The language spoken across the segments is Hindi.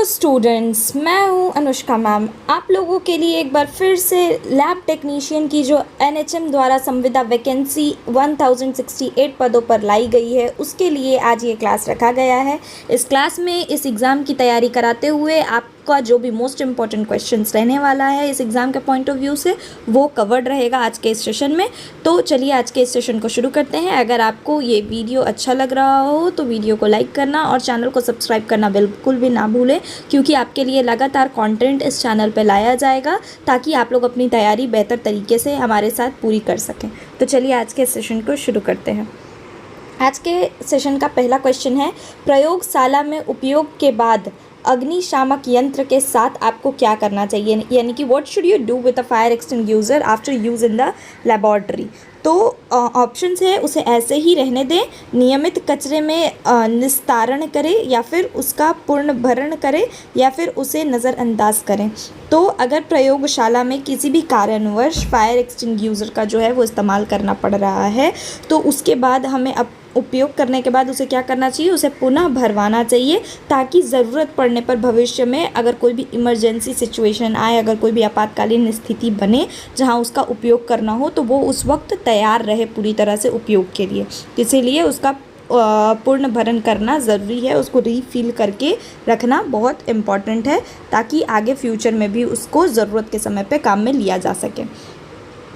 स्टूडेंट्स, मैं हूं अनुष्का मैम। आप लोगों के लिए एक बार फिर से लैब टेक्नीशियन की जो एनएचएम द्वारा संविदा वैकेंसी 1068 पदों पर लाई गई है, उसके लिए आज ये क्लास रखा गया है। इस क्लास में इस एग्ज़ाम की तैयारी कराते हुए आपका जो भी मोस्ट इम्पॉर्टेंट क्वेश्चंस रहने वाला है इस एग्ज़ाम के पॉइंट ऑफ व्यू से, वो कवर्ड रहेगा आज के इस सेशन में। तो चलिए आज के इस सेशन को शुरू करते हैं। अगर आपको ये वीडियो अच्छा लग रहा हो तो वीडियो को लाइक करना और चैनल को सब्सक्राइब करना बिल्कुल भी ना भूलें, क्योंकि आपके लिए लगातार कंटेंट इस चैनल पर लाया जाएगा ताकि आप लोग अपनी तैयारी बेहतर तरीके से हमारे साथ पूरी कर सकें। तो चलिए आज के सेशन को शुरू करते हैं। आज के सेशन का पहला क्वेश्चन है, प्रयोगशाला में उपयोग के बाद अग्निशामक यंत्र के साथ आपको क्या करना चाहिए, यानी कि what should you do with a fire extinguisher after use in the laboratory. तो ऑप्शंस है, उसे ऐसे ही रहने दें, नियमित कचरे में निस्तारण करें, या फिर उसका पूर्ण भरण करें, या फिर उसे नज़रअंदाज करें। तो अगर प्रयोगशाला में किसी भी कारणवश फायर एक्सटिंग्यूशर का जो है वो इस्तेमाल करना पड़ रहा है, तो उसके बाद हमें उपयोग करने के बाद उसे क्या करना चाहिए, उसे पुनः भरवाना चाहिए, ताकि ज़रूरत पड़ने पर भविष्य में अगर कोई भी इमरजेंसी सिचुएशन आए, अगर कोई भी आपातकालीन स्थिति बने जहां उसका उपयोग करना हो, तो वो उस वक्त तैयार रहे पूरी तरह से उपयोग के लिए। इसीलिए उसका पूर्ण भरण करना ज़रूरी है, उसको रीफिल करके रखना बहुत इम्पॉर्टेंट है, ताकि आगे फ्यूचर में भी उसको ज़रूरत के समय पे काम में लिया जा सके।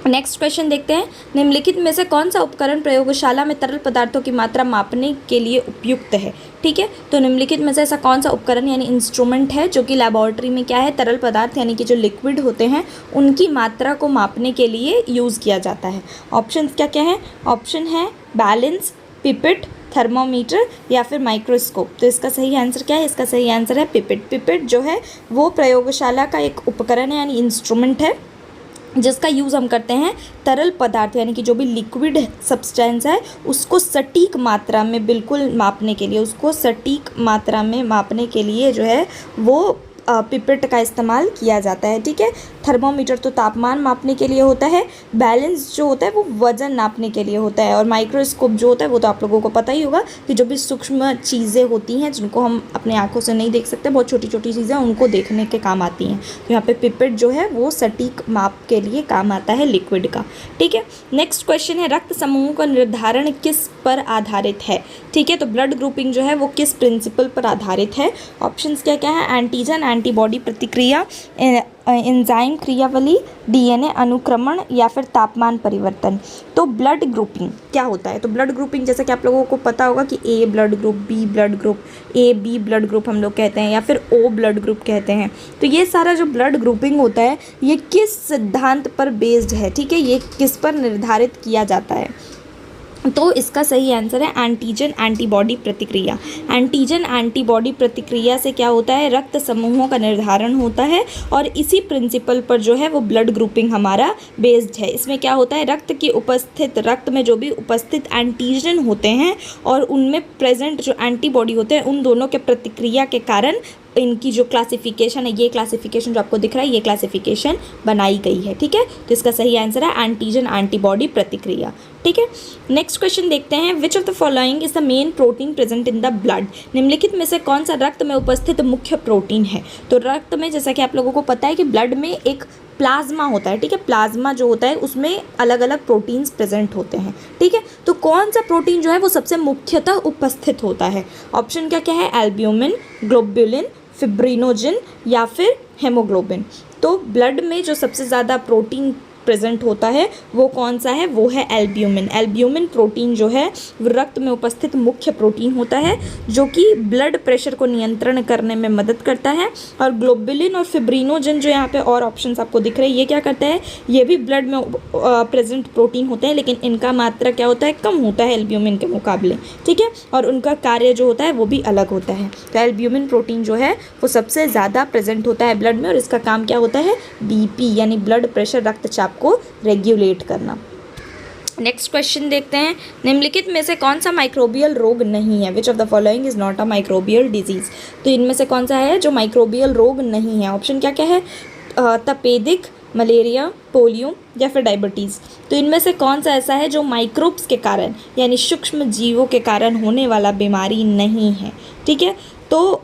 नेक्स्ट क्वेश्चन देखते हैं, निम्नलिखित में से कौन सा उपकरण प्रयोगशाला में तरल पदार्थों की मात्रा मापने के लिए उपयुक्त है। ठीक है, तो निम्नलिखित में से ऐसा कौन सा उपकरण यानी इंस्ट्रूमेंट है जो कि लेबॉर्ट्री में क्या है, तरल पदार्थ यानी कि जो लिक्विड होते हैं उनकी मात्रा को मापने के लिए यूज़ किया जाता है। ऑप्शन क्या क्या है, ऑप्शन है बैलेंस, पिपेट, थर्मोमीटर या फिर माइक्रोस्कोप। तो इसका सही आंसर क्या है, इसका सही आंसर है पिपेट। पिपेट जो है वो प्रयोगशाला का एक उपकरण है यानी इंस्ट्रूमेंट है, जिसका यूज़ हम करते हैं तरल पदार्थ यानी कि जो भी लिक्विड सब्सटेंस है उसको सटीक मात्रा में बिल्कुल मापने के लिए, उसको सटीक मात्रा में मापने के लिए जो है वो पिपेट का इस्तेमाल किया जाता है। ठीक है, थर्मोमीटर तो तापमान मापने के लिए होता है, बैलेंस जो होता है वो वज़न नापने के लिए होता है, और माइक्रोस्कोप जो होता है वो तो आप लोगों को पता ही होगा कि जो भी सूक्ष्म चीज़ें होती हैं जिनको हम अपने आँखों से नहीं देख सकते, बहुत छोटी छोटी चीज़ें उनको देखने के काम आती हैं। तो यहाँ पे पिपेट जो है वो सटीक माप के लिए काम आता है लिक्विड का। ठीक है, नेक्स्ट क्वेश्चन है, रक्त समूह का निर्धारण किस पर आधारित है। ठीक है, तो ब्लड ग्रुपिंग जो है वो किस प्रिंसिपल पर आधारित है। ऑप्शंस क्या क्या है, एंटीजन एंटीबॉडी प्रतिक्रिया, एंजाइम क्रियावली, डीएनए अनुक्रमण या फिर तापमान परिवर्तन। तो ब्लड ग्रुपिंग क्या होता है, तो ब्लड ग्रुपिंग जैसा कि आप लोगों को पता होगा कि A blood group, B blood group, A B blood group हम लोग कहते हैं, या फिर ओ ब्लड ग्रुप कहते हैं। तो ये सारा जो ब्लड ग्रुपिंग होता है ये किस सिद्धांत पर बेस्ड है, ठीक है, ये किस पर निर्धारित किया जाता है। तो इसका सही आंसर है एंटीजन एंटीबॉडी प्रतिक्रिया। एंटीजन एंटीबॉडी प्रतिक्रिया से क्या होता है, रक्त समूहों का निर्धारण होता है, और इसी प्रिंसिपल पर जो है वो ब्लड ग्रुपिंग हमारा बेस्ड है। इसमें क्या होता है, रक्त में जो भी उपस्थित एंटीजन होते हैं और उनमें प्रेजेंट जो एंटीबॉडी होते हैं, उन दोनों के प्रतिक्रिया के कारण इनकी जो क्लासिफिकेशन है, ये क्लासिफिकेशन जो आपको दिख रहा है, ये क्लासिफिकेशन बनाई गई है। ठीक है, तो इसका सही आंसर है एंटीजन एंटीबॉडी प्रतिक्रिया। ठीक है, नेक्स्ट क्वेश्चन देखते हैं, which of the following is the main protein present in the blood. निम्नलिखित में से कौन सा रक्त में उपस्थित मुख्य प्रोटीन है। तो रक्त में, जैसा कि आप लोगों को पता है कि ब्लड में एक प्लाज्मा होता है। ठीक है, प्लाज्मा जो होता है उसमें अलग अलग प्रोटीन्स प्रेजेंट होते हैं। ठीक है, तो कौन सा प्रोटीन जो है वो सबसे मुख्यतः उपस्थित होता है। ऑप्शन क्या क्या है, एल्ब्यूमिन, ग्लोब्युलिन, फिब्रिनोजिन या फिर हेमोग्लोबिन। तो ब्लड में जो सबसे ज़्यादा प्रोटीन प्रेजेंट होता है वो कौन सा है, वो है एल्ब्यूमिन। एल्ब्यूमिन प्रोटीन जो है वो रक्त में उपस्थित मुख्य प्रोटीन होता है, जो कि ब्लड प्रेशर को नियंत्रण करने में मदद करता है। और ग्लोबुलिन और फिब्रिनोजन जो यहाँ पे और ऑप्शंस आपको दिख रहे हैं, ये क्या करता है, ये भी ब्लड में प्रेजेंट प्रोटीन होते हैं, लेकिन इनका मात्रा क्या होता है, कम होता है एल्ब्यूमिन के मुकाबले। ठीक है, और उनका कार्य जो होता है वो भी अलग होता है। तो एल्ब्यूमिन प्रोटीन जो है वो सबसे ज़्यादा प्रेजेंट होता है ब्लड में, और इसका काम क्या होता है, बीपी यानी ब्लड प्रेशर, रक्तचाप को रेगुलेट करना। नेक्स्ट क्वेश्चन देखते हैं, निम्नलिखित में से कौन सा माइक्रोबियल रोग नहीं है। Which of the following is not a microbial disease. तो इनमें से कौन सा है जो माइक्रोबियल रोग नहीं है। ऑप्शन क्या क्या है, तपेदिक, मलेरिया, पोलियो या फिर डायबिटीज़। तो इनमें से कौन सा ऐसा है जो माइक्रोब्स के कारण यानी सूक्ष्म जीवों के कारण होने वाला बीमारी नहीं है। ठीक है, तो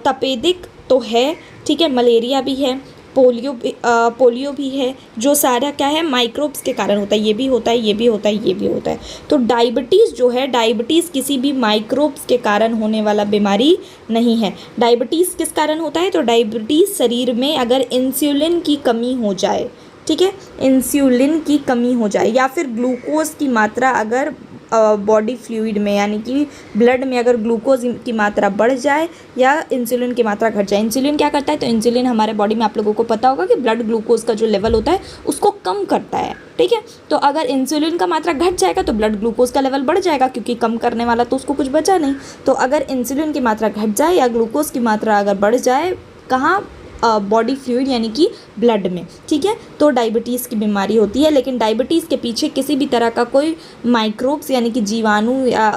तपेदिक तो है, ठीक है, मलेरिया भी है, पोलियो भी है, जो सारा क्या है माइक्रोब्स के कारण होता है, ये भी होता है, ये भी होता है, ये भी होता है। तो डायबिटीज़ जो है, डायबिटीज़ किसी भी माइक्रोब्स के कारण होने वाला बीमारी नहीं है। डायबिटीज़ किस कारण होता है? तो डायबिटीज़ शरीर में अगर इंसुलिन की कमी हो जाए, ठीक है, इंसुलिन की कमी हो जाए या फिर ग्लूकोज की मात्रा अगर बॉडी फ्लूइड में यानी कि ब्लड में अगर ग्लूकोज की मात्रा बढ़ जाए या इंसुलिन की मात्रा घट जाए। इंसुलिन क्या करता है? तो इंसुलिन हमारे बॉडी में, आप लोगों को पता होगा कि ब्लड ग्लूकोज का जो लेवल होता है उसको कम करता है, ठीक है। तो अगर इंसुलिन का मात्रा घट जाएगा तो ब्लड ग्लूकोज का लेवल बढ़ जाएगा, क्योंकि कम करने वाला तो उसको कुछ बचा नहीं। तो अगर इंसुलिन की मात्रा घट जाए या ग्लूकोज की मात्रा अगर बढ़ जाए, कहाँ? बॉडी फ्लूइड यानी कि ब्लड में, ठीक है, तो डायबिटीज़ की बीमारी होती है। लेकिन डायबिटीज़ के पीछे किसी भी तरह का कोई माइक्रोब्स यानी कि जीवाणु या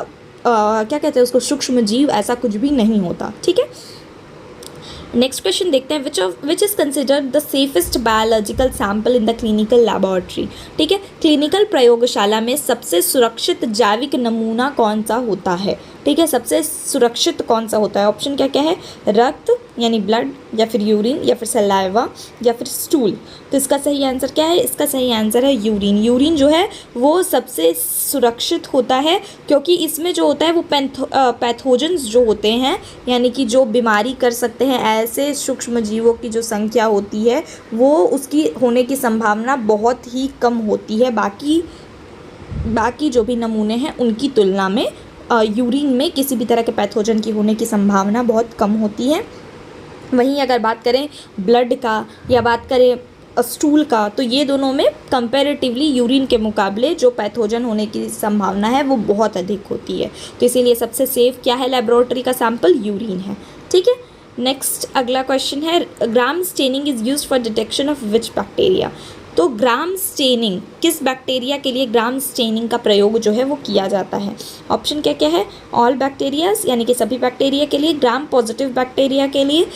क्या कहते हैं उसको, सूक्ष्म जीव, ऐसा कुछ भी नहीं होता, ठीक है। नेक्स्ट क्वेश्चन देखते हैं, which is considered the safest biological sample in the clinical laboratory, ठीक है। क्लिनिकल प्रयोगशाला में सबसे सुरक्षित जैविक नमूना कौन सा होता है, ठीक है, सबसे सुरक्षित कौन सा होता है? ऑप्शन क्या क्या है? रक्त यानी ब्लड, या फिर यूरिन, या फिर सलाइवा, या फिर स्टूल। तो इसका सही आंसर क्या है? इसका सही आंसर है यूरिन। यूरिन जो है वो सबसे सुरक्षित होता है, क्योंकि इसमें जो होता है वो पैथोजेंस जो होते हैं, यानी कि जो बीमारी कर सकते हैं, ऐसे सूक्ष्म जीवों की जो संख्या होती है वो उसकी होने की संभावना बहुत ही कम होती है बाकी जो भी नमूने हैं उनकी तुलना में। यूरिन में किसी भी तरह के पैथोजन की होने की संभावना बहुत कम होती है। वहीं अगर बात करें ब्लड का या बात करें स्टूल का, तो ये दोनों में कंपैरेटिवली यूरिन के मुकाबले जो पैथोजन होने की संभावना है वो बहुत अधिक होती है। तो इसीलिए सबसे सेफ क्या है लेबोरेटरी का सैंपल? यूरिन है, ठीक है। नेक्स्ट अगला क्वेश्चन है, gram staining is used for detection of which bacteria. तो ग्राम स्टेनिंग किस बैक्टीरिया के लिए ग्राम स्टेनिंग का प्रयोग जो है वो किया जाता है? ऑप्शन क्या क्या है? ऑल बैक्टीरियाज यानी कि सभी बैक्टीरिया के लिए, ग्राम पॉजिटिव बैक्टीरिया के लिए,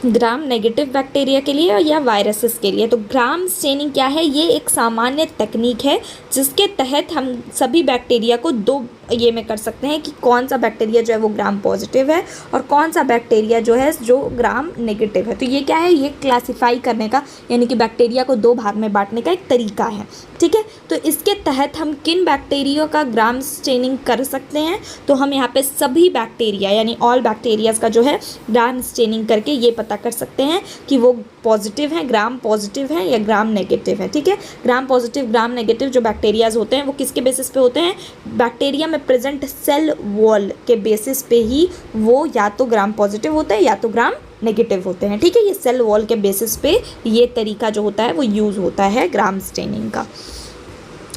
ग्राम नेगेटिव बैक्टीरिया के लिए, या वायरसेस के लिए। तो ग्राम स्टेनिंग क्या है? ये एक सामान्य तकनीक है जिसके तहत हम सभी बैक्टीरिया को दो ये में कर सकते हैं कि कौन सा बैक्टीरिया जो है वो ग्राम पॉजिटिव है और कौन सा बैक्टीरिया जो है जो ग्राम नेगेटिव है। तो ये क्या है? ये क्लासिफाई करने का यानी कि बैक्टीरिया को दो भाग में बांटने का एक तरीका है, ठीक है। तो इसके तहत हम किन बैक्टीरिया का ग्राम स्टेनिंग कर सकते हैं? तो हम यहाँ पे सभी बैक्टीरिया यानी ऑल बैक्टीरियाज का जो है ग्राम स्टेनिंग करके ये पता कर सकते हैं कि वो पॉजिटिव हैं, ग्राम पॉजिटिव हैं या ग्राम नेगेटिव है, ठीक है। ग्राम पॉजिटिव, ग्राम नेगेटिव जो बैक्टीरियाज होते हैं वो किसके बेसिस पे होते हैं? बैक्टीरिया में प्रेजेंट सेल वॉल के बेसिस पे ही वो या तो ग्राम पॉजिटिव होते हैं या तो ग्राम नेगेटिव होते हैं, ठीक है। ये सेल वॉल के बेसिस पे ये तरीका जो होता है वो यूज़ होता है ग्राम स्टेनिंग का।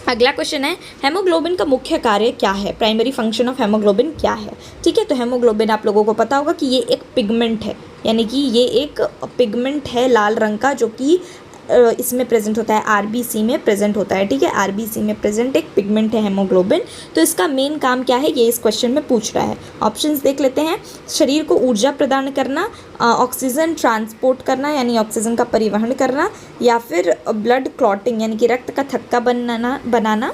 अगला क्वेश्चन है, हेमोग्लोबिन का मुख्य कार्य क्या है? प्राइमरी फंक्शन ऑफ हेमोग्लोबिन क्या है? ठीक है, तो हेमोग्लोबिन आप लोगों को पता होगा कि ये एक पिगमेंट है, यानी कि ये एक पिगमेंट है लाल रंग का जो कि इसमें प्रेजेंट होता है, आरबीसी में प्रेजेंट होता है, ठीक है। आरबीसी में प्रेजेंट एक पिगमेंट है हेमोग्लोबिन। तो इसका मेन काम क्या है ये इस क्वेश्चन में पूछ रहा है। ऑप्शंस देख लेते हैं। शरीर को ऊर्जा प्रदान करना, ऑक्सीजन ट्रांसपोर्ट करना यानी ऑक्सीजन का परिवहन करना, या फिर ब्लड क्लॉटिंग यानी कि रक्त का थक्का बनाना,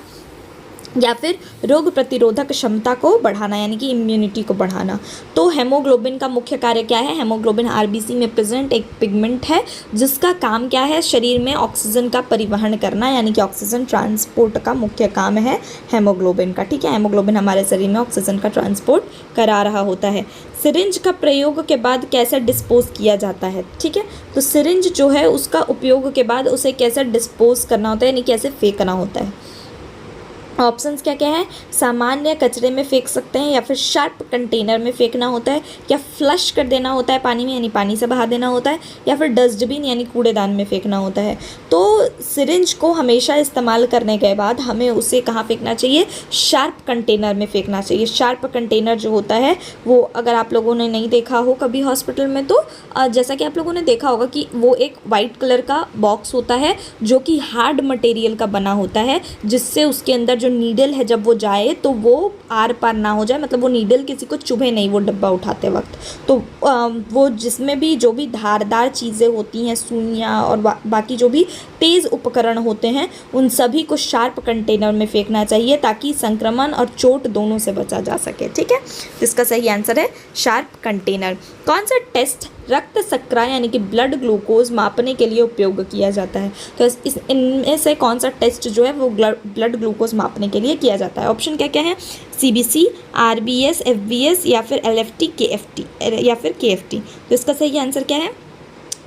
या फिर रोग प्रतिरोधक क्षमता को बढ़ाना यानी कि इम्यूनिटी को बढ़ाना। तो हेमोग्लोबिन का मुख्य कार्य क्या है? हेमोग्लोबिन आरबीसी में प्रेजेंट एक पिगमेंट है जिसका काम क्या है? शरीर में ऑक्सीजन का परिवहन करना यानी कि ऑक्सीजन ट्रांसपोर्ट का मुख्य काम है हेमोग्लोबिन का, ठीक है। हेमोग्लोबिन हमारे शरीर में ऑक्सीजन का ट्रांसपोर्ट करा रहा होता है। सिरिंज का प्रयोग के बाद कैसे डिस्पोज किया जाता है? ठीक है, तो सिरिंज जो है उसका उपयोग के बाद उसे कैसे डिस्पोज करना होता है यानी कैसे फेंकना होता है? ऑप्शंस क्या क्या है? सामान्य कचरे में फेंक सकते हैं, या फिर शार्प कंटेनर में फेंकना होता है, या फ्लश कर देना होता है पानी में यानी पानी से बहा देना होता है, या फिर डस्टबिन यानी कूड़ेदान में फेंकना होता है। तो सिरिंज को हमेशा इस्तेमाल करने के बाद हमें उसे कहाँ फेंकना चाहिए? शार्प कंटेनर में फेंकना चाहिए। शार्प कंटेनर जो होता है वो अगर आप लोगों ने नहीं देखा हो कभी हॉस्पिटल में, तो जैसा कि आप लोगों ने देखा होगा कि वो एक वाइट कलर का बॉक्स होता है जो कि हार्ड मटेरियल का बना होता है, जिससे उसके अंदर जो नीडल है जब वो जाए तो वो आर पार ना हो जाए, मतलब वो नीडल किसी को चुभे नहीं वो डब्बा उठाते वक्त। तो वो जिसमें भी जो भी धारदार चीज़ें होती हैं, सुइयाँ और बाकी जो भी तेज़ उपकरण होते हैं, उन सभी को शार्प कंटेनर में फेंकना चाहिए ताकि संक्रमण और चोट दोनों से बचा जा सके, ठीक है। इसका सही आंसर है शार्प कंटेनर। कौन सा टेस्ट रक्त शर्करा यानी कि ब्लड ग्लूकोज मापने के लिए उपयोग किया जाता है। तो इनमें से कौन सा टेस्ट जो है वो ब्लड ग्लूकोज मापने के लिए किया जाता है? ऑप्शन क्या क्या है? CBC, RBS, FBS या फिर LFT, KFT या फिर KFT। तो इसका सही आंसर क्या है?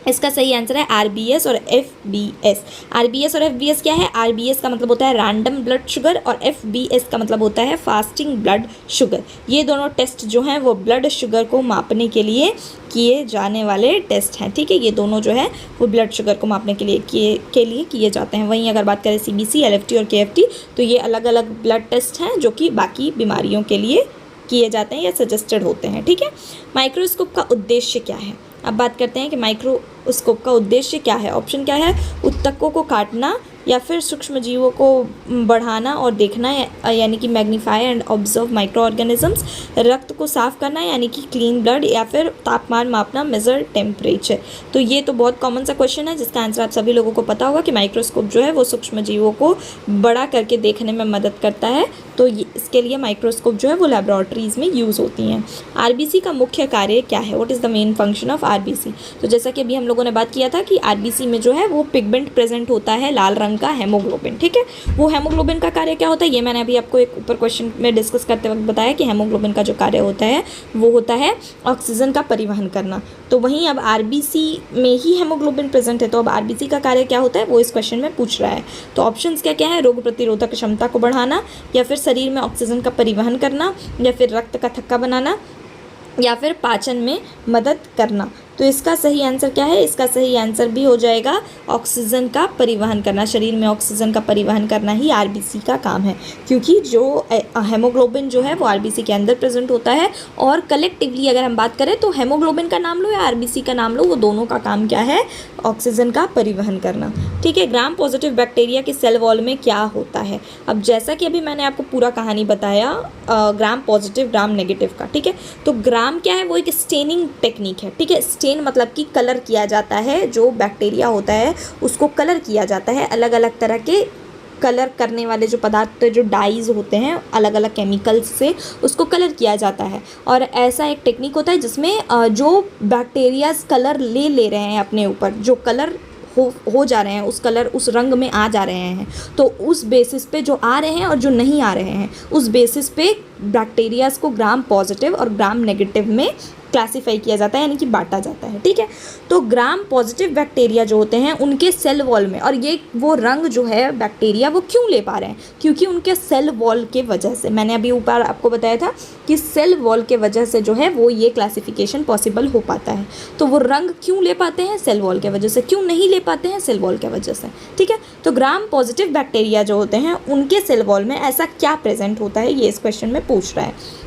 इसका सही आंसर है RBS और FBS। RBS और FBS क्या है? RBS का मतलब होता है रैंडम ब्लड शुगर और FBS का मतलब होता है फास्टिंग ब्लड शुगर। ये दोनों टेस्ट जो हैं वो ब्लड शुगर को मापने के लिए किए जाने वाले टेस्ट हैं, ठीक है। ये दोनों जो है वो ब्लड शुगर को मापने के लिए किए जाते हैं। वहीं अगर बात करें CBC, LFT और KFT तो ये अलग अलग ब्लड टेस्ट हैं जो कि बाकी बीमारियों के लिए किए जाते हैं या सजेस्टेड होते हैं, ठीक है। माइक्रोस्कोप का उद्देश्य क्या है? अब बात करते हैं कि माइक्रोस्कोप का उद्देश्य क्या है। ऑप्शन क्या है? ऊतकों को काटना या फिर सूक्ष्म जीवों को बढ़ाना और देखना यानी कि magnify and observe micro organisms, रक्त को साफ करना यानी कि क्लीन ब्लड, या फिर तापमान मापना मेजर टेम्परेचर। तो ये तो बहुत कॉमन सा क्वेश्चन है जिसका आंसर आप सभी लोगों को पता होगा कि माइक्रोस्कोप जो है वो सूक्ष्म जीवों को बड़ा करके देखने में मदद करता है। तो इसके लिए माइक्रोस्कोप जो है वो लैबोरेटरीज़ में यूज़ होती हैं। RBC का मुख्य कार्य क्या है? What is the main function of RBC? तो जैसा कि अभी हम लोगों ने बात किया था कि RBC में जो है वो पिगमेंट प्रेजेंट होता है लाल रंग का, हेमोग्लोबिन, ठीक है। वो हेमोग्लोबिन का कार्य क्या होता है? ये मैंने अभी आपको एक ऊपर क्वेश्चन में डिस्कस करते वक्त बताया कि हेमोग्लोबिन का जो कार्य होता है वो होता है ऑक्सीजन का परिवहन करना। तो वहीं अब RBC में ही हेमोग्लोबिन प्रेजेंट है, तो अब RBC का कार्य क्या होता है वो इस क्वेश्चन में पूछ रहा है। तो ऑप्शंस क्या क्या है? रोग प्रतिरोधक क्षमता को बढ़ाना, या फिर शरीर में ऑक्सीजन का परिवहन करना, या फिर रक्त का थक्का बनाना, या फिर पाचन में मदद करना। तो इसका सही आंसर क्या है? इसका सही आंसर भी हो जाएगा ऑक्सीजन का परिवहन करना। शरीर में ऑक्सीजन का परिवहन करना ही RBC का काम है, क्योंकि जो हेमोग्लोबिन जो है वो RBC के अंदर प्रेजेंट होता है। और कलेक्टिवली अगर हम बात करें तो हेमोग्लोबिन का नाम लो या RBC का नाम लो, वो दोनों का काम क्या है? ऑक्सीजन का परिवहन करना, ठीक है। ग्राम पॉजिटिव बैक्टीरिया के सेल वॉल में क्या होता है? अब जैसा कि अभी मैंने आपको पूरा कहानी बताया ग्राम पॉजिटिव ग्राम नेगेटिव का, ठीक है। तो ग्राम क्या है? वो एक स्टेनिंग टेक्निक है, ठीक है। स्टेन मतलब कि कलर किया जाता है, जो बैक्टीरिया होता है उसको कलर किया जाता है। अलग अलग तरह के कलर करने वाले जो पदार्थ, जो डाइज होते हैं अलग अलग केमिकल्स से, उसको कलर किया जाता है। और ऐसा एक टेक्निक होता है जिसमें जो बैक्टीरियाज कलर ले रहे हैं अपने ऊपर, जो कलर हो जा रहे हैं, उस कलर उस रंग में आ जा रहे हैं, तो उस बेसिस पे जो आ रहे हैं और जो नहीं आ रहे हैं, उस बेसिस पे बैक्टीरियाज को ग्राम पॉजिटिव और ग्राम नेगेटिव में क्लासीफाई किया जाता है, यानी कि बांटा जाता है, ठीक है। तो ग्राम पॉजिटिव बैक्टीरिया जो होते हैं उनके सेल वॉल में, और ये वो रंग जो है बैक्टीरिया वो क्यों ले पा रहे हैं? क्योंकि उनके सेल वॉल के वजह से, मैंने अभी ऊपर आपको बताया था कि सेल वॉल के वजह से जो है वो ये क्लासिफिकेशन पॉसिबल हो पाता है। तो वो रंग क्यों ले पाते हैं? सेल वॉल के वजह से। क्यों नहीं ले पाते हैं? सेल वॉल के वजह से, ठीक है। तो ग्राम पॉजिटिव बैक्टीरिया जो होते हैं उनके सेल वॉल में ऐसा क्या प्रेजेंट होता है, ये इस क्वेश्चन में पूछ रहा है।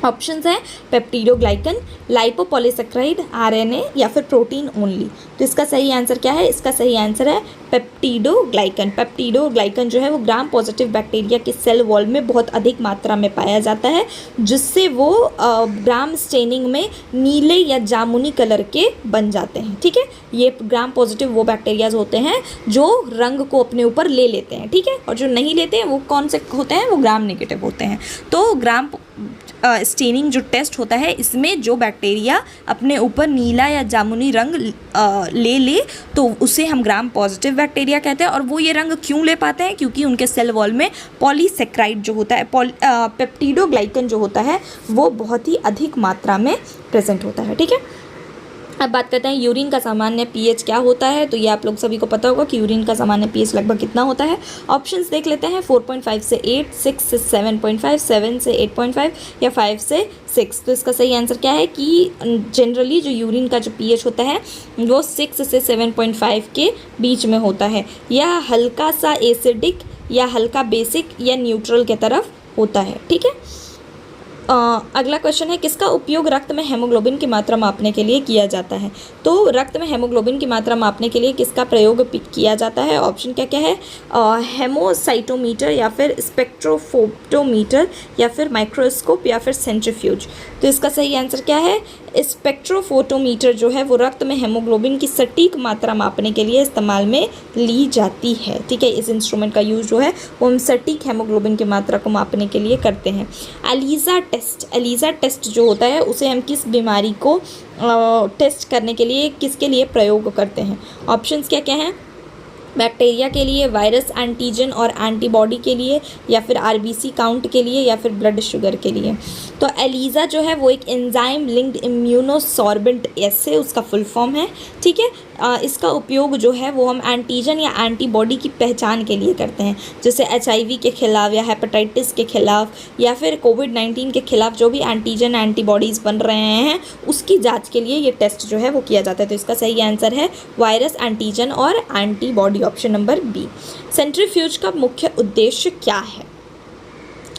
ऑप्शंस हैं पेप्टिडोग्लाइकन, लाइपोपॉलीसेक्राइड, RNA या फिर प्रोटीन ओनली। तो इसका सही आंसर क्या है? इसका सही आंसर है पेप्टिडोग्लाइकन। पेप्टिडोग्लाइकन जो है वो ग्राम पॉजिटिव बैक्टीरिया के सेल वॉल में बहुत अधिक मात्रा में पाया जाता है, जिससे वो ग्राम स्टेनिंग में नीले या जामुनी कलर के बन जाते हैं, ठीक है। ये ग्राम पॉजिटिव वो बैक्टीरियाज होते हैं जो रंग को अपने ऊपर ले लेते हैं, ठीक है। और जो नहीं लेते हैं वो कौन से होते हैं? वो ग्राम नेगेटिव होते हैं। तो ग्राम स्टेनिंग जो टेस्ट होता है, इसमें जो बैक्टीरिया अपने ऊपर नीला या जामुनी रंग ले तो उसे हम ग्राम पॉजिटिव बैक्टीरिया कहते हैं। और वो ये रंग क्यों ले पाते हैं? क्योंकि उनके सेल वॉल में पॉलीसेक्राइड जो होता है, पेप्टिडोग्लाइकन जो होता है वो बहुत ही अधिक मात्रा में प्रेजेंट होता है, ठीक है। अब बात करते हैं यूरिन का सामान्य पीएच क्या होता है। तो ये आप लोग सभी को पता होगा कि यूरिन का सामान्य पीएच लगभग कितना होता है। ऑप्शंस देख लेते हैं, 4.5 से 8, 6 से 7.5, 7 से 8.5 या 5 से 6। तो इसका सही आंसर क्या है कि जनरली जो यूरिन का जो पीएच होता है वो 6 से 7.5 के बीच में होता है। यह हल्का सा एसिडिक या हल्का बेसिक या न्यूट्रल के तरफ होता है, ठीक है। अगला क्वेश्चन है, किसका उपयोग रक्त में हेमोग्लोबिन की मात्रा मापने के लिए किया जाता है? तो रक्त में हेमोग्लोबिन की मात्रा मापने के लिए किसका प्रयोग किया जाता है? ऑप्शन क्या क्या है? हेमोसाइटोमीटर या फिर स्पेक्ट्रोफोटोमीटर या फिर माइक्रोस्कोप या फिर सेंट्रीफ्यूज। तो इसका सही आंसर क्या है? स्पेक्ट्रोफोटोमीटर जो है वो रक्त में हेमोग्लोबिन की सटीक मात्रा मापने के लिए इस्तेमाल में ली जाती है, ठीक है। इस इंस्ट्रूमेंट का यूज़ जो है वो हम सटीक हेमोग्लोबिन की मात्रा को मापने के लिए करते हैं। एलिसा एलिसा टेस्ट जो होता है उसे हम किस बीमारी को टेस्ट करने के लिए किसके लिए प्रयोग करते हैं? ऑप्शंस क्या क्या हैं? बैक्टीरिया के लिए, वायरस एंटीजन और एंटीबॉडी के लिए, या फिर आरबीसी काउंट के लिए, या फिर ब्लड शुगर के लिए। तो एलिसा जो है वो एक एंजाइम लिंक्ड इम्यूनोसॉर्बेंट एसे उसका फुल फॉर्म है, ठीक है। इसका उपयोग जो है वो हम एंटीजन या एंटीबॉडी की पहचान के लिए करते हैं, जैसे एचआईवी के खिलाफ या हेपेटाइटिस के खिलाफ या फिर कोविड-19 के खिलाफ जो भी एंटीजन एंटीबॉडीज़ बन रहे हैं उसकी जांच के लिए ये टेस्ट जो है वो किया जाता है। तो इसका सही आंसर है वायरस, एंटीजन और antibody, option number B. Centrifuge का मुख्य उद्देश्य क्या है?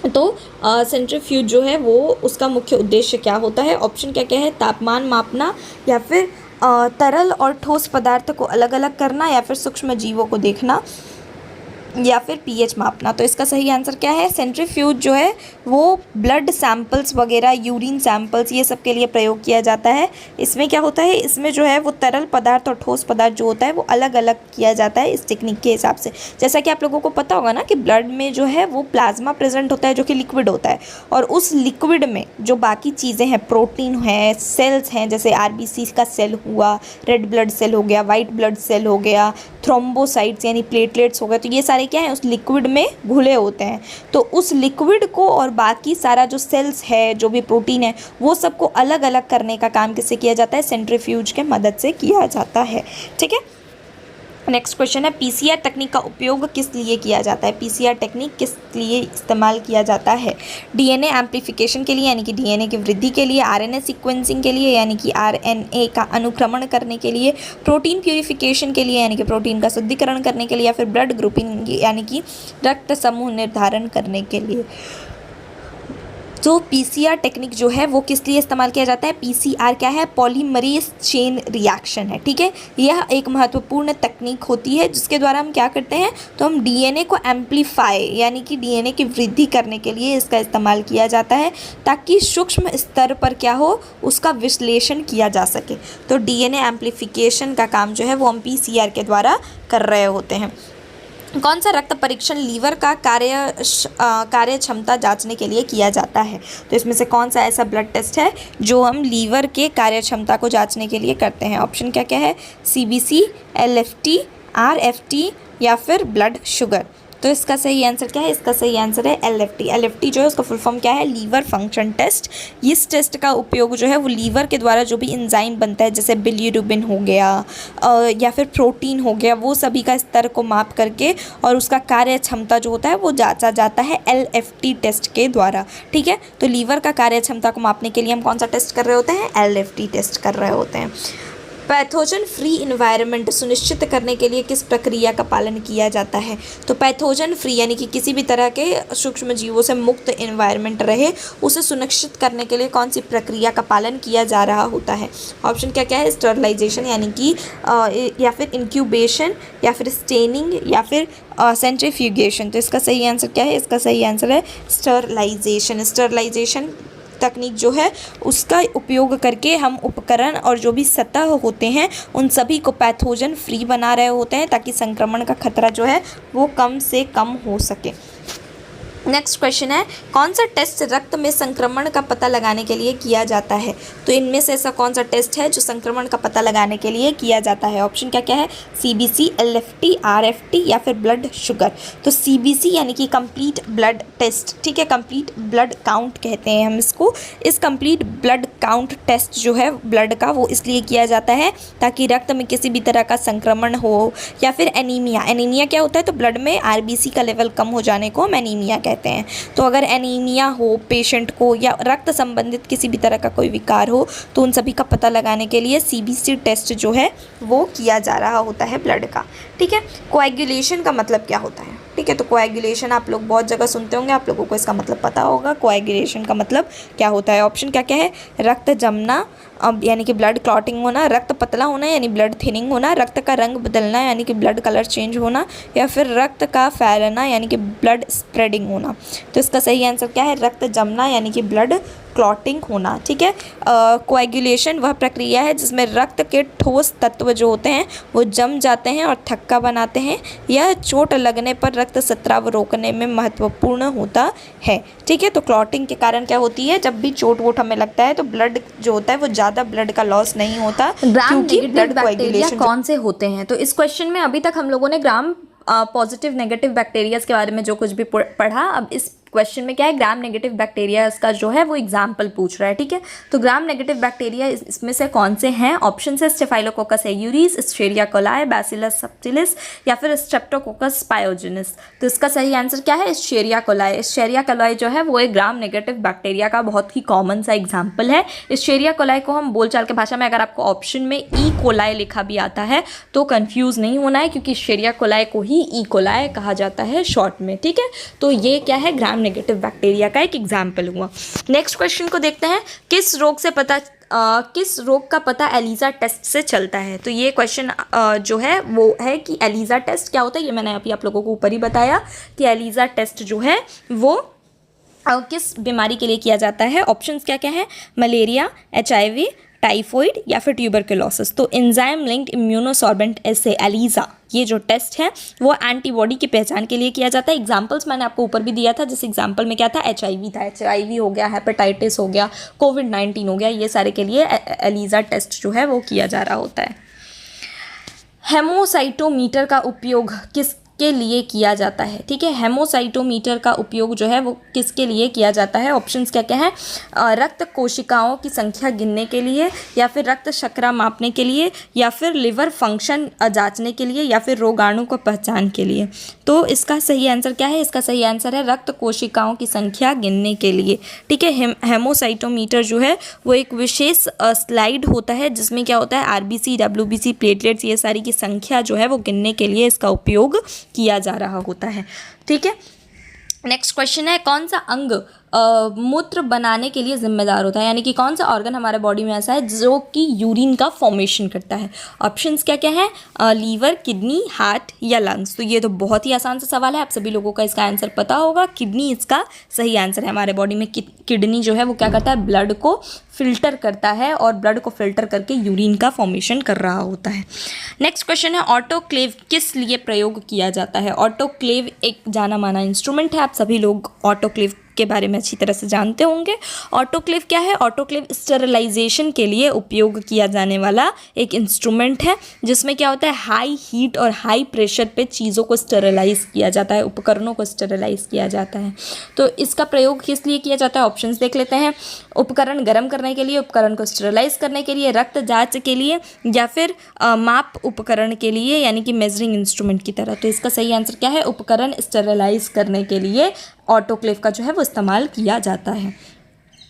तो सेंट्रीफ्यूज जो है वो उसका मुख्य उद्देश्य क्या होता है? ऑप्शन क्या क्या है? तापमान मापना, या फिर तरल और ठोस पदार्थ को अलग अलग करना, या फिर सूक्ष्म जीवों को देखना, या फिर पीएच मापना। तो इसका सही आंसर क्या है? सेंट्रीफ्यूज जो है वो ब्लड सैंपल्स वगैरह, यूरिन सैंपल्स, ये सब के लिए प्रयोग किया जाता है। इसमें क्या होता है? इसमें जो है वो तरल पदार्थ और ठोस पदार्थ जो होता है वो अलग अलग किया जाता है इस टेक्निक के हिसाब से। जैसा कि आप लोगों को पता होगा ना कि ब्लड में जो है वो प्लाज्मा प्रेजेंट होता है जो कि लिक्विड होता है, और उस लिक्विड में जो बाकी चीज़ें हैं, प्रोटीन है, सेल्स हैं, जैसे आरबीसी का सेल हुआ, रेड ब्लड सेल हो गया, वाइट ब्लड सेल हो गया, थ्रोम्बोसाइट्स यानी प्लेटलेट्स हो गए, तो ये सारे क्या हैं? उस लिक्विड में घुले होते हैं। तो उस लिक्विड को और बाकी सारा जो सेल्स है, जो भी प्रोटीन है, वो सबको अलग अलग करने का काम किससे किया जाता है? सेंट्रीफ्यूज के मदद से किया जाता है, ठीक है। नेक्स्ट क्वेश्चन है, पीसीआर तकनीक का उपयोग किस लिए किया जाता है? पीसीआर टेक्निक किस लिए इस्तेमाल किया जाता है? डीएनए एम्प्लीफिकेशन के लिए यानी कि डीएनए की वृद्धि के लिए, आरएनए सीक्वेंसिंग के लिए यानी कि आरएनए का अनुक्रमण करने के लिए, प्रोटीन प्यूरिफिकेशन के लिए यानी कि प्रोटीन का शुद्धिकरण करने के लिए, या फिर ब्लड ग्रुपिंग यानी कि रक्त समूह निर्धारण करने के लिए। तो पीसीआर टेक्निक जो है वो किस लिए इस्तेमाल किया जाता है? पीसीआर क्या है? पॉलीमरेज चेन रिएक्शन है, ठीक है। यह एक महत्वपूर्ण तकनीक होती है जिसके द्वारा हम क्या करते हैं? तो हम डीएनए को एम्प्लीफाई यानी कि डीएनए की वृद्धि करने के लिए इसका इस्तेमाल किया जाता है, ताकि सूक्ष्म स्तर पर क्या हो, उसका विश्लेषण किया जा सके। तो डीएनए एम्प्लीफिकेशन का काम जो है वो हम पीसीआर के द्वारा कर रहे होते हैं। कौन सा रक्त परीक्षण लीवर का कार्य क्षमता जांचने के लिए किया जाता है? तो इसमें से कौन सा ऐसा ब्लड टेस्ट है जो हम लीवर के कार्य क्षमता को जांचने के लिए करते हैं? ऑप्शन क्या क्या है? सीबीसी, एलएफटी, आरएफटी, या फिर ब्लड शुगर। तो इसका सही आंसर क्या है? इसका सही आंसर है एलएफटी। एलएफटी जो है उसका फुल फॉर्म क्या है? Liver function test. इस टेस्ट का उपयोग जो है वो लीवर के द्वारा जो भी एंजाइम बनता है, जैसे बिलिरुबिन हो गया या फिर प्रोटीन हो गया, वो सभी का स्तर को माप करके और उसका कार्य क्षमता जो होता है वो जांचा जाता है एलएफटी टेस्ट के द्वारा, ठीक है। तो लीवर का कार्य क्षमता को मापने के लिए हम कौन सा टेस्ट कर रहे होते हैं? एलएफटी टेस्ट कर रहे होते हैं। पैथोजन फ्री इन्वायरमेंट सुनिश्चित करने के लिए किस प्रक्रिया का पालन किया जाता है? तो पैथोजन फ्री यानी कि किसी भी तरह के सूक्ष्म जीवों से मुक्त इन्वायरमेंट रहे, उसे सुनिश्चित करने के लिए कौन सी प्रक्रिया का पालन किया जा रहा होता है? ऑप्शन क्या क्या है? स्टरलाइजेशन यानी कि या फिर इंक्यूबेशन, या फिर स्टेनिंग, या फिर सेंट्रीफ्यूगेशन। तो इसका सही आंसर क्या है? इसका सही आंसर है स्टरलाइजेशन। स्टरलाइजेशन तकनीक जो है उसका उपयोग करके हम उपकरण और जो भी सतह होते हैं उन सभी को पैथोजन फ्री बना रहे होते हैं, ताकि संक्रमण का खतरा जो है वो कम से कम हो सके। नेक्स्ट क्वेश्चन है, कौन सा टेस्ट रक्त में संक्रमण का पता लगाने के लिए किया जाता है? तो इनमें से ऐसा कौन सा टेस्ट है जो संक्रमण का पता लगाने के लिए किया जाता है? ऑप्शन क्या क्या है? सीबीसी, एलएफटी, आरएफटी, या फिर ब्लड शुगर। तो सीबीसी यानी कि कंप्लीट ब्लड टेस्ट, ठीक है, कंप्लीट ब्लड काउंट कहते हैं हम इसको। इस कंप्लीट ब्लड काउंट टेस्ट जो है ब्लड का, वो इसलिए किया जाता है ताकि रक्त में किसी भी तरह का संक्रमण हो, या फिर एनीमिया। एनीमिया क्या होता है? तो ब्लड में आरबीसी का लेवल कम हो जाने को हम एनीमिया कहते हैं। तो अगर एनीमिया हो पेशेंट को, या रक्त संबंधित किसी भी तरह का कोई विकार हो, तो उन सभी का पता लगाने के लिए सीबीसी टेस्ट जो है वो किया जा रहा होता है ब्लड का, ठीक है। कोएगुलेशन का मतलब क्या होता है? ठीक है, तो कोएगुलेशन आप लोग बहुत जगह सुनते होंगे, आप लोगों को इसका मतलब पता होगा। कोएगुलेशन का मतलब क्या होता है? ऑप्शन क्या क्या है? रक्त जमना यानी कि ब्लड क्लॉटिंग होना, रक्त पतला होना यानी ब्लड थिनिंग होना, रक्त का रंग बदलना यानी कि ब्लड कलर चेंज होना, या फिर रक्त का फैलना यानी कि ब्लड स्प्रेडिंग होना। तो इसका सही आंसर क्या है? रक्त जमना यानी कि ब्लड क्लॉटिंग होना, ठीक है। कोएगुलेशन वह प्रक्रिया है जिसमें रक्त के ठोस तत्व जो होते हैं वो जम जाते हैं और थक्का बनाते हैं। यह चोट लगने पर रक्त स्राव रोकने में महत्वपूर्ण होता है, ठीक है। तो क्लॉटिंग के कारण क्या होती है, जब भी चोट वोट हमें लगता है तो ब्लड जो होता है वो ज़्यादा ब्लड का लॉस नहीं होता, क्योंकि ब्लड कोएगुलेशन कौन से होते हैं। तो इस क्वेश्चन में अभी तक हम लोगों ने ग्राम पॉजिटिव नेगेटिव बैक्टीरियाज के बारे में जो कुछ भी पढ़ा, अब इस क्वेश्चन में क्या है, ग्राम नेगेटिव बैक्टीरिया इसका जो है वो एग्जाम्पल पूछ रहा है, ठीक है। तो ग्राम नेगेटिव बैक्टीरिया इसमें से कौन से हैं, ऑप्शन है स्टेफाइलोकोकस एयूरीज, एस्चेरिया कोलाई, बैसिलस सबटिलिस या फिर स्ट्रेप्टोकोकस पायोजेनिस। तो इसका सही आंसर क्या है, एस्चेरिया कोलाई। एस्चेरिया कोलाई जो है वो एक ग्राम नेगेटिव बैक्टीरिया का बहुत ही कॉमन सा एग्जाम्पल है। एस्चेरिया कोलाई को हम बोलचाल के भाषा में, अगर आपको ऑप्शन में ई कोलाई लिखा भी आता है तो कंफ्यूज नहीं होना है, क्योंकि एस्चेरिया कोलाई को ही ई कोलाई कहा जाता है शॉर्ट में, ठीक है। तो ये क्या है, ग्राम नेगेटिव बैक्टीरिया का एक एग्जाम्पल हुआ। नेक्स्ट क्वेश्चन को देखते हैं, किस रोग का पता एलिसा टेस्ट से चलता है। तो ये क्वेश्चन जो है वो है कि एलिसा टेस्ट क्या होता है, ये मैंने अभी आप लोगों को ऊपर ही बताया कि एलिसा टेस्ट जो है वो किस बीमारी के लिए किया जाता है। ऑप्शंस क्या क्या है, मलेरिया, HIV, टाइफॉइड या फिर ट्यूबरकुलोसिस। तो एंजाइम लिंक्ड इम्यूनोसॉर्बेंट एसे एलिसा, ये जो टेस्ट है वो एंटीबॉडी की पहचान के लिए किया जाता है। एग्जाम्पल्स मैंने आपको ऊपर भी दिया था, जिस एग्जाम्पल में क्या था, HIV था, HIV हो गया, हेपेटाइटिस हो गया, कोविड-19 हो गया, ये सारे के लिए एलिसा टेस्ट जो है वो किया जा रहा होता है। हेमोसाइटोमीटर का उपयोग किसके लिए किया जाता है, ठीक है। हेमोसाइटोमीटर का उपयोग जो है वो किसके लिए किया जाता है, ऑप्शंस क्या क्या हैं, रक्त कोशिकाओं की संख्या गिनने के लिए, या फिर रक्त शर्करा मापने के लिए, या फिर लिवर फंक्शन जांचने के लिए, या फिर रोगाणु को पहचान के लिए। तो इसका सही आंसर क्या है, इसका सही आंसर है रक्त कोशिकाओं की संख्या गिनने के लिए, ठीक है। हेमोसाइटोमीटर जो है वो एक विशेष स्लाइड होता है जिसमें क्या होता है, RBC, WBC, प्लेटलेट्स, ये सारी की संख्या जो है वो गिनने के लिए इसका उपयोग किया जा रहा होता है, ठीक है। नेक्स्ट क्वेश्चन है, कौन सा अंग मूत्र बनाने के लिए जिम्मेदार होता है, यानी कि कौन सा ऑर्गन हमारे बॉडी में ऐसा है जो कि यूरिन का फॉर्मेशन करता है। ऑप्शंस क्या क्या है, लीवर, किडनी, हार्ट या लंग्स। तो ये तो बहुत ही आसान सा सवाल है, आप सभी लोगों का इसका आंसर पता होगा, किडनी इसका सही आंसर है। हमारे बॉडी में किडनी जो है वो क्या करता है, ब्लड को फिल्टर करता है और ब्लड को फिल्टर करके यूरिन का फॉर्मेशन कर रहा होता है। नेक्स्ट क्वेश्चन है, ऑटोक्लेव किस लिए प्रयोग किया जाता है। ऑटोक्लेव एक जाना माना इंस्ट्रूमेंट है, आप सभी लोग ऑटोक्लेव के बारे में अच्छी तरह से जानते होंगे। ऑटोक्लेव क्या है, ऑटोक्लेव स्टेरिलाइजेशन के लिए उपयोग किया जाने वाला एक इंस्ट्रूमेंट है, जिसमें क्या होता है, हाई हीट और हाई प्रेशर पे चीज़ों को स्टेरिलाइज किया जाता है, उपकरणों को स्टेरिलाइज किया जाता है। तो इसका प्रयोग किस लिए किया जाता है, ऑप्शंस देख लेते हैं। उपकरण गर्म करने के लिए, उपकरण को स्टेरिलाइज करने के लिए, रक्त जांच के लिए, या फिर माप उपकरण के लिए, यानी कि मेजरिंग इंस्ट्रूमेंट की तरह। तो इसका सही आंसर क्या है, उपकरण स्टेरिलाइज करने के लिए ऑटोक्लेव का जो है वो इस्तेमाल किया जाता है।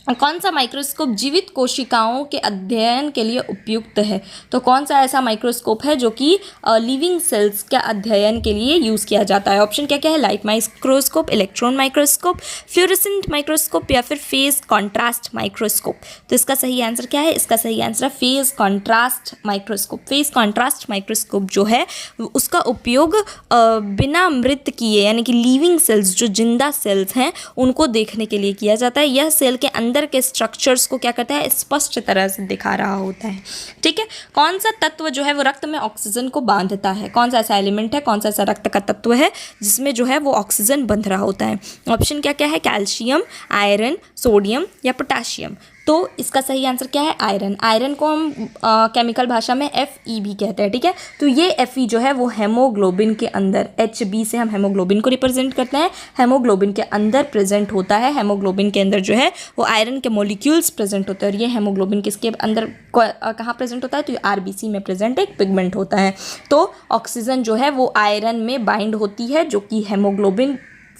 कौन सा माइक्रोस्कोप जीवित कोशिकाओं के अध्ययन के लिए उपयुक्त है। तो कौन सा ऐसा माइक्रोस्कोप है जो कि लिविंग सेल्स के अध्ययन के लिए यूज़ किया जाता है। ऑप्शन क्या क्या है, light microscope, electron microscope, fluorescent microscope या फिर फेज कॉन्ट्रास्ट माइक्रोस्कोप। तो इसका सही आंसर क्या है, इसका सही आंसर है phase contrast microscope. Phase contrast microscope जो है उसका उपयोग बिना मृत किए, यानी कि लिविंग सेल्स, जो जिंदा सेल्स हैं, उनको देखने के लिए किया जाता है। यह सेल के अंदर के स्ट्रक्चर्स को क्या करता है, स्पष्ट तरह से दिखा रहा होता है, ठीक है। कौन सा तत्व जो है वो रक्त में ऑक्सीजन को बांधता है, कौन सा ऐसा एलिमेंट है, कौन सा ऐसा रक्त का तत्व है जिसमें जो है वो ऑक्सीजन बंध रहा होता है। ऑप्शन क्या क्या है, कैल्शियम, आयरन, सोडियम या पोटाशियम। तो इसका सही आंसर क्या है, आयरन। आयरन को हम केमिकल भाषा में Fe भी कहते हैं, ठीक है। तो ये Fe जो है वो हेमोग्लोबिन के अंदर, Hb से हम हेमोग्लोबिन को रिप्रेजेंट करते हैं, हेमोग्लोबिन के अंदर प्रेजेंट होता है। हेमोग्लोबिन के अंदर जो है वो आयरन के मॉलिक्यूल्स प्रेजेंट होते हैं, और ये हेमोग्लोबिन किसके अंदर कहाँ प्रेजेंट होता है, तो ये RBC में प्रेजेंट एक पिगमेंट होता है। तो ऑक्सीजन जो है वो आयरन में बाइंड होती है, जो कि हेमोग्लोबिन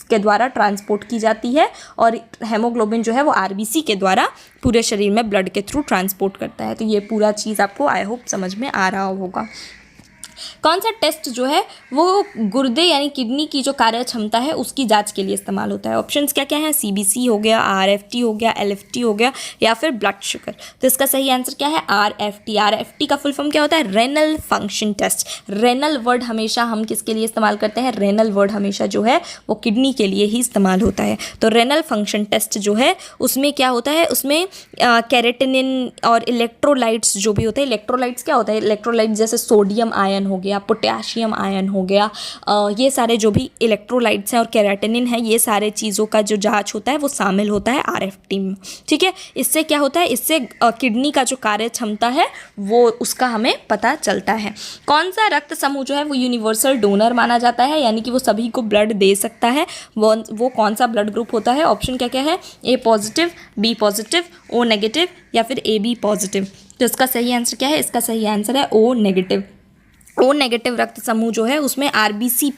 के द्वारा ट्रांसपोर्ट की जाती है, और हेमोग्लोबिन जो है वो RBC के द्वारा पूरे शरीर में ब्लड के थ्रू ट्रांसपोर्ट करता है। तो ये पूरा चीज़ आपको आई होप समझ में आ रहा होगा। कौन सा टेस्ट जो है वो गुर्दे यानी किडनी की जो कार्य क्षमता है उसकी जांच के लिए इस्तेमाल होता है? ऑप्शंस क्या क्या हैं? सीबीसी हो गया, आरएफटी हो गया, एलएफटी हो गया, या फिर ब्लड शुगर। तो इसका सही आंसर क्या है? आरएफटी। आरएफटी का फुल फॉर्म क्या होता है? Renal function test. Renal word हमेशा हम किसके लिए इस्तेमाल करते हैं? रेनल वर्ड हमेशा जो है वो किडनी के लिए ही इस्तेमाल होता है। तो रेनल फंक्शन टेस्ट जो है उसमें क्या होता है? उसमें कैरेटिनिन और इलेक्ट्रोलाइट्स जो भी होते हैं, इलेक्ट्रोलाइट्स क्या होता है? इलेक्ट्रोलाइट्स जैसे सोडियम आयन हो गया, पोटेशियम आयन हो गया, ये सारे जो भी इलेक्ट्रोलाइट्स हैं और कैरेटिनिन है, ये सारे चीज़ों का जो जांच होता है वो शामिल होता है आरएफटी में। ठीक है, इससे क्या होता है? इससे किडनी का जो कार्य क्षमता है वो उसका हमें पता चलता है। कौन सा रक्त समूह जो है वो यूनिवर्सल डोनर माना जाता है, यानी कि वो सभी को ब्लड दे सकता है? वो कौन सा ब्लड ग्रुप होता है? ऑप्शन क्या क्या है? A positive, B positive, O negative, या फिर ए बी पॉजिटिव। तो इसका सही आंसर क्या है? इसका सही आंसर है ओ नेगेटिव। ओ नेगेटिव रक्त समूह जो है उसमें आरबीसी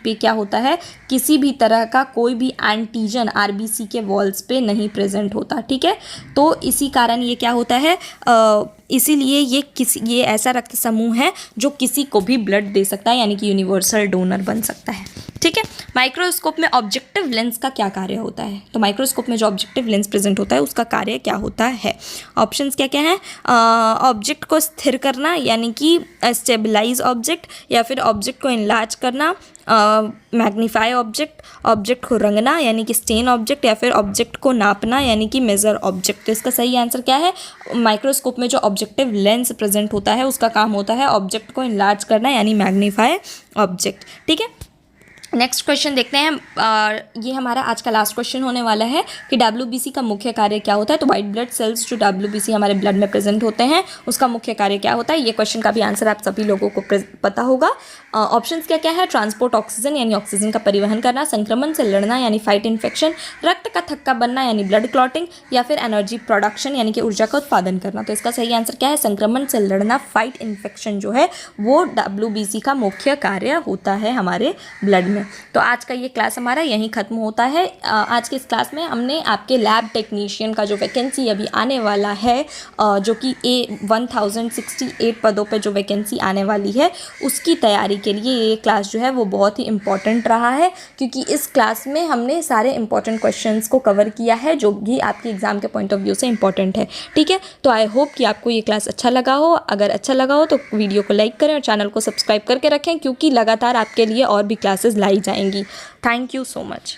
पे क्या होता है? किसी भी तरह का कोई भी एंटीजन आरबीसी के वॉल्स पे नहीं प्रेजेंट होता। ठीक है, तो इसी कारण ये क्या होता है, इसीलिए ये ऐसा रक्त समूह है जो किसी को भी ब्लड दे सकता है, यानी कि यूनिवर्सल डोनर बन सकता है। ठीक है, माइक्रोस्कोप में ऑब्जेक्टिव लेंस का क्या कार्य होता है? तो माइक्रोस्कोप में जो ऑब्जेक्टिव लेंस प्रेजेंट होता है उसका कार्य क्या होता है? ऑप्शंस क्या क्या हैं? ऑब्जेक्ट को स्थिर करना यानी कि स्टेबलाइज ऑब्जेक्ट, या फिर ऑब्जेक्ट को इनलार्ज करना, मैग्नीफाई ऑब्जेक्ट को रंगना यानी कि स्टेन ऑब्जेक्ट, या फिर ऑब्जेक्ट को नापना यानी कि मेजर ऑब्जेक्ट। तो इसका सही आंसर क्या है? माइक्रोस्कोप में जो ऑब्जेक्टिव लेंस प्रेजेंट होता है उसका काम होता है ऑब्जेक्ट को इनलार्ज करना यानी मैग्नीफाई ऑब्जेक्ट। ठीक है, नेक्स्ट क्वेश्चन देखते हैं। ये हमारा आज का लास्ट क्वेश्चन होने वाला है कि डब्ल्यूबीसी का मुख्य कार्य क्या होता है? तो वाइट ब्लड सेल्स जो डब्ल्यूबीसी हमारे ब्लड में प्रेजेंट होते हैं उसका मुख्य कार्य क्या होता है? ये क्वेश्चन का भी आंसर आप सभी लोगों को पता होगा। ऑप्शंस क्या क्या है? ट्रांसपोर्ट ऑक्सीजन यानी ऑक्सीजन का परिवहन करना, संक्रमण से लड़ना यानी फाइट इन्फेक्शन, रक्त का थक्का बनना यानी ब्लड क्लॉटिंग, या फिर एनर्जी प्रोडक्शन यानी कि ऊर्जा का उत्पादन करना। तो इसका सही आंसर क्या है? संक्रमण से लड़ना, फाइट इन्फेक्शन जो है वो डब्ल्यूबीसी का मुख्य कार्य होता है हमारे ब्लड में। तो आज का ये क्लास हमारा यहीं ख़त्म होता है। आज के इस क्लास में हमने आपके लैब टेक्नीशियन का जो वैकेंसी अभी आने वाला है, जो कि 1068 पदों पे जो वैकेंसी आने वाली है उसकी तैयारी के लिए ये क्लास जो है वो बहुत ही इम्पॉर्टेंट रहा है, क्योंकि इस क्लास में हमने सारे इंपॉर्टेंट क्वेश्चंस को कवर किया है जो भी आपके एग्ज़ाम के पॉइंट ऑफ व्यू से इंपॉर्टेंट है। ठीक है, तो आई होप कि आपको ये क्लास अच्छा लगा हो। अगर अच्छा लगा हो तो वीडियो को लाइक करें और चैनल को सब्सक्राइब करके रखें, क्योंकि लगातार आपके लिए और भी क्लासेस लाई जाएंगी। Thank you so much.